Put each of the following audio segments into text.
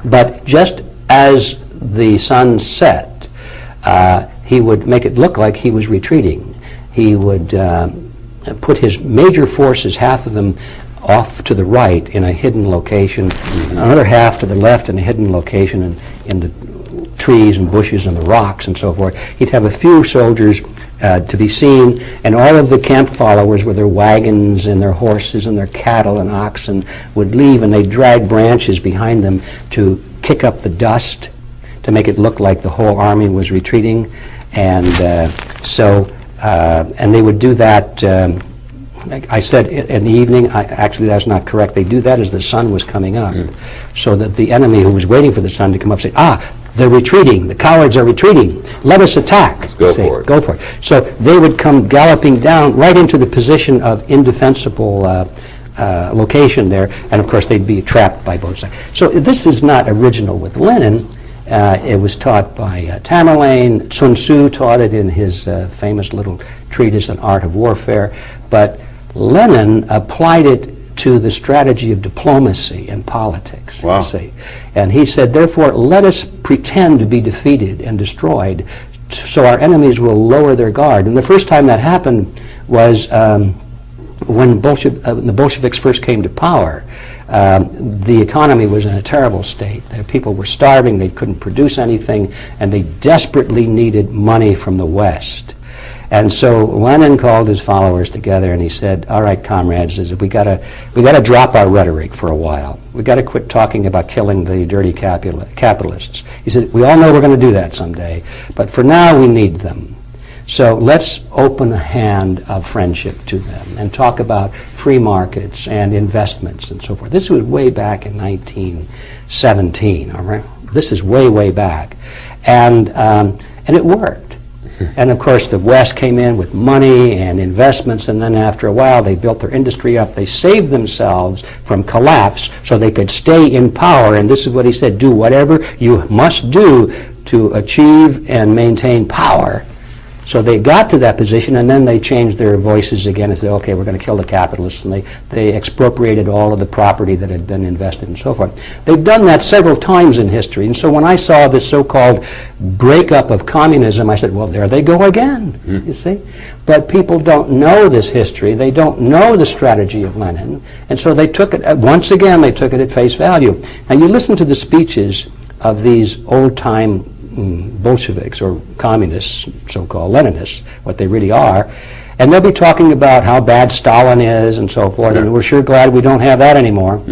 But just as the sun set, he would make it look like he was retreating. He would put his major forces, half of them off to the right in a hidden location, another half to the left in a hidden location in the trees and bushes and the rocks and so forth. He'd have a few soldiers to be seen, and all of the camp followers with their wagons and their horses and their cattle and oxen would leave, and they'd drag branches behind them to kick up the dust to make it look like the whole army was retreating. And and they would do that, I said in the evening. Actually, that's not correct. They do that as the sun was coming up, so that the enemy who was waiting for the sun to come up say, they're retreating. The cowards are retreating. Let us attack. Let's go for it. Go for it. So they would come galloping down right into the position of indefensible location there, and of course they'd be trapped by both sides. So this is not original with Lenin. It was taught by Tamerlane. Sun Tzu taught it in his famous little treatise on art of warfare. But Lenin applied it to the strategy of diplomacy and politics. Wow. You see. And he said, therefore, let us pretend to be defeated and destroyed so our enemies will lower their guard. And the first time that happened was when the Bolsheviks first came to power. The economy was in a terrible state. People were starving, they couldn't produce anything, and they desperately needed money from the West. And so Lenin called his followers together and he said, all right, comrades, we gotta drop our rhetoric for a while. We gotta quit talking about killing the dirty capitalists. He said, we all know we're gonna do that someday, but for now we need them. So let's open a hand of friendship to them and talk about free markets and investments and so forth. This was way back in 1917, all right? This is way, way back. And it worked. And of course the West came in with money and investments, and then after a while they built their industry up. They saved themselves from collapse so they could stay in power. And this is what he said, do whatever you must do to achieve and maintain power. So they got to that position, and then they changed their voices again and said, okay, we're going to kill the capitalists, and they expropriated all of the property that had been invested and so forth. They've done that several times in history, and so when I saw this so-called breakup of communism, I said, well, there they go again, you see? But people don't know this history. They don't know the strategy of Lenin, and so they took it, once again, they took it at face value. Now, you listen to the speeches of these old-time Bolsheviks or communists, so-called Leninists, what they really are, and they'll be talking about how bad Stalin is and so forth, and we're sure glad we don't have that anymore.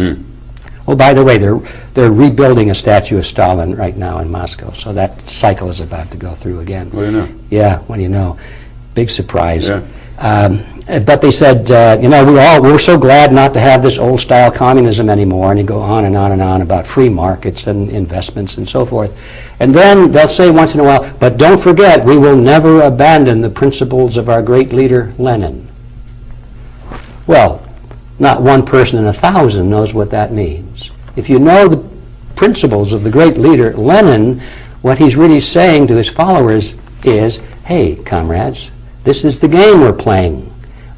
Oh, by the way, they're rebuilding a statue of Stalin right now in Moscow, so that cycle is about to go through again. What do you know? Yeah, what do you know? Big surprise. Yeah. But they said, we're so glad not to have this old-style communism anymore, and you go on and on and on about free markets and investments and so forth. And then they'll say once in a while, but don't forget, we will never abandon the principles of our great leader, Lenin. Well, not one person in 1,000 knows what that means. If you know the principles of the great leader, Lenin, what he's really saying to his followers is, hey, comrades, this is the game we're playing.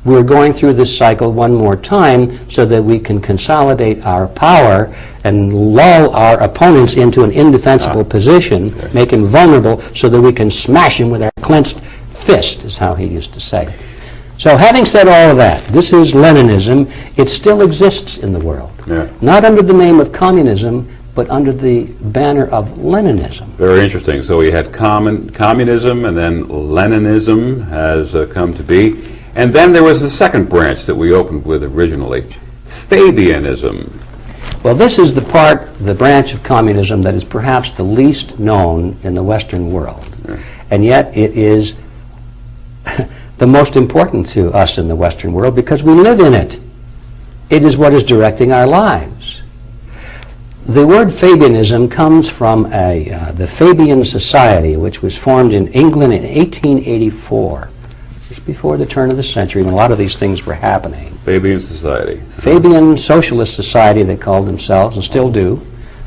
We're going through this cycle one more time so that we can consolidate our power and lull our opponents into an indefensible position, make him vulnerable so that we can smash him with our clenched fist, is how he used to say. So having said all of that, this is Leninism. It still exists in the world. Not under the name of communism, but under the banner of Leninism. Very interesting. So we had communism, and then Leninism has come to be. And then there was the second branch that we opened with originally, Fabianism. Well, this is the branch of communism that is perhaps the least known in the Western world. And yet it is the most important to us in the Western world because we live in it. It is what is directing our lives. The word Fabianism comes from the Fabian Society, which was formed in England in 1884. Just before the turn of the century, when a lot of these things were happening. Fabian Society. Fabian Socialist Society, they called themselves, and still do.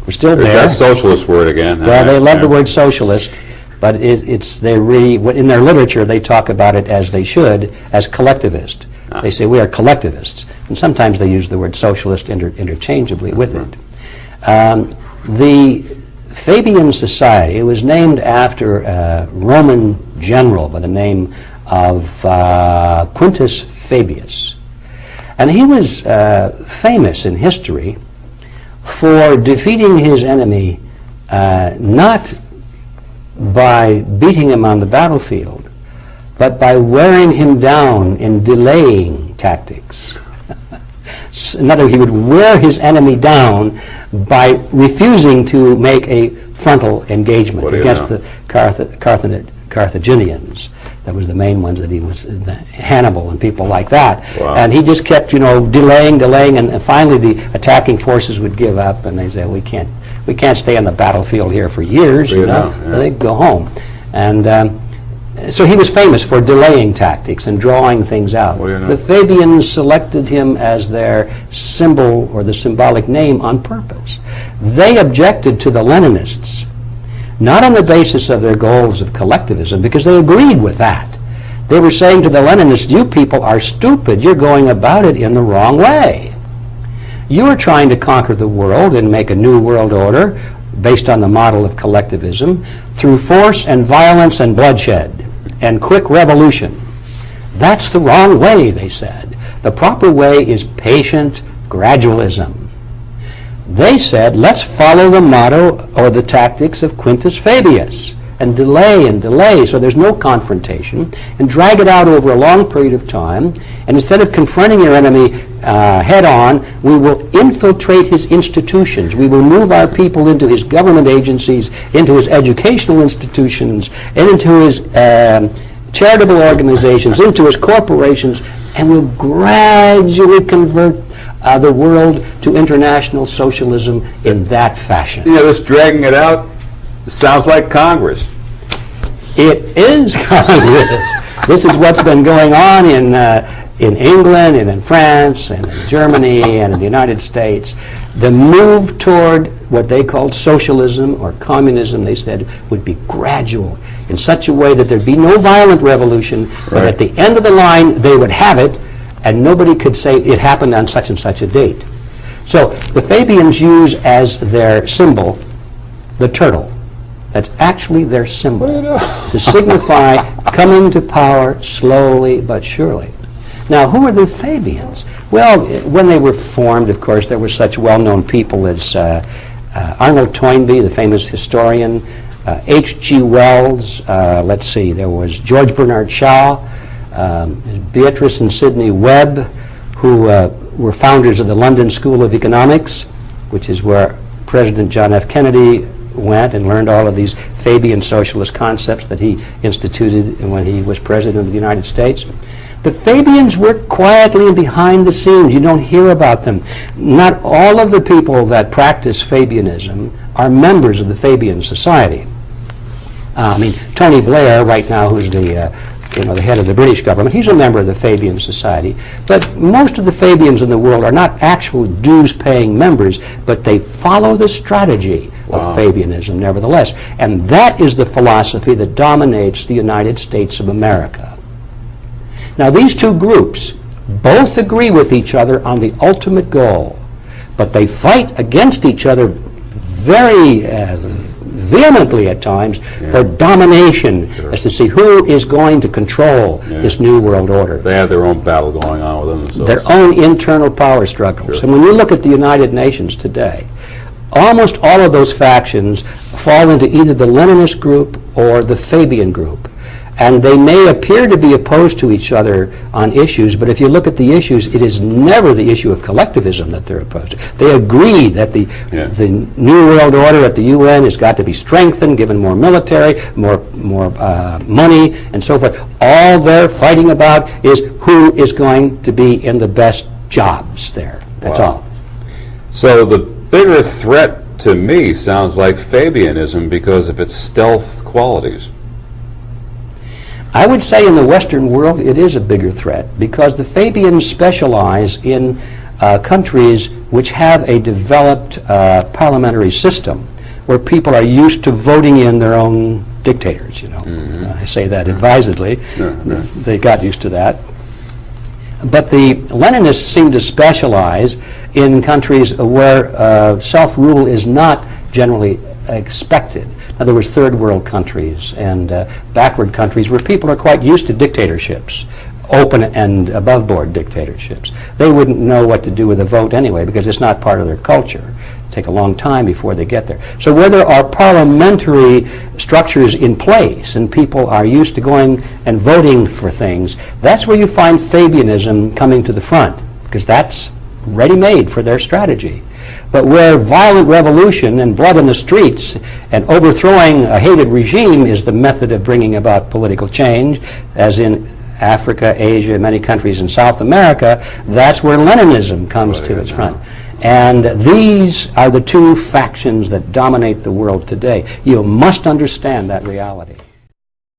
We're still there. There's that socialist word again. Well, they love the word socialist, but they really, in their literature, they talk about it as they should, as collectivist. They say we are collectivists, and sometimes they use the word socialist interchangeably with it. The Fabian Society was named after a Roman general by the name of Quintus Fabius. And he was famous in history for defeating his enemy not by beating him on the battlefield, but by wearing him down in delaying tactics. In other words, he would wear his enemy down by refusing to make a frontal engagement against the Carthaginians. That was the main ones that he was, Hannibal and people like that. Wow. And he just kept, delaying, and finally the attacking forces would give up, and they'd say, we can't stay on the battlefield here for years, Yeah. So they'd go home. And so he was famous for delaying tactics and drawing things out. The Fabians selected him as their symbol or the symbolic name on purpose. They objected to the Leninists, not on the basis of their goals of collectivism, because they agreed with that. They were saying to the Leninists, you people are stupid, you're going about it in the wrong way. You are trying to conquer the world and make a new world order based on the model of collectivism through force and violence and bloodshed and quick revolution. That's the wrong way, they said. The proper way is patient gradualism. They said, let's follow the motto or the tactics of Quintus Fabius and delay so there's no confrontation, and drag it out over a long period of time, and instead of confronting your enemy head on, we will infiltrate his institutions. We will move our people into his government agencies, into his educational institutions, and into his charitable organizations, into his corporations, and we'll gradually convert the world to international socialism in that fashion. This dragging it out sounds like Congress. It is Congress. This is what's been going on in England and in France and in Germany and in the United States. The move toward what they called socialism or communism, they said, would be gradual in such a way that there'd be no violent revolution, but at the end of the line they would have it, and nobody could say it happened on such and such a date. So the Fabians use as their symbol the turtle. That's actually their symbol, to signify coming to power slowly but surely. Now, who are the Fabians? Well, when they were formed, of course, there were such well-known people as Arnold Toynbee, the famous historian, H.G. Wells, there was George Bernard Shaw, Beatrice and Sidney Webb, who were founders of the London School of Economics, which is where President John F. Kennedy went and learned all of these Fabian socialist concepts that he instituted when he was president of the United States. The Fabians work quietly and behind the scenes. You don't hear about them. Not all of the people that practice Fabianism are members of the Fabian Society. Tony Blair, right now, who's the head of the British government, he's a member of the Fabian Society. But most of the Fabians in the world are not actual dues-paying members, but they follow the strategy of Fabianism nevertheless. And that is the philosophy that dominates the United States of America. Now, these two groups both agree with each other on the ultimate goal, but they fight against each other very vehemently at times for domination, as to see who is going to control this new world order. They have their own battle going on with them. Their own internal power struggles. And when you look at the United Nations today, almost all of those factions fall into either the Leninist group or the Fabian group. And they may appear to be opposed to each other on issues, but if you look at the issues, it is never the issue of collectivism that they're opposed to. They agree that the New World Order at the UN has got to be strengthened, given more military, more money, and so forth. All they're fighting about is who is going to be in the best jobs there. That's all. So the bigger threat to me sounds like Fabianism because of its stealth qualities. I would say in the Western world it is a bigger threat because the Fabians specialize in countries which have a developed parliamentary system where people are used to voting in their own dictators, I say that advisedly. They got used to that. But the Leninists seem to specialize in countries where self-rule is not generally expected. In other words, third world countries and backward countries where people are quite used to dictatorships, open and above board dictatorships. They wouldn't know what to do with a vote anyway because it's not part of their culture. It'll take a long time before they get there. So where there are parliamentary structures in place and people are used to going and voting for things, that's where you find Fabianism coming to the front, because that's ready-made for their strategy. But where violent revolution and blood in the streets and overthrowing a hated regime is the method of bringing about political change, as in Africa, Asia, many countries in South America, that's where Leninism comes to its front. And these are the two factions that dominate the world today. You must understand that reality.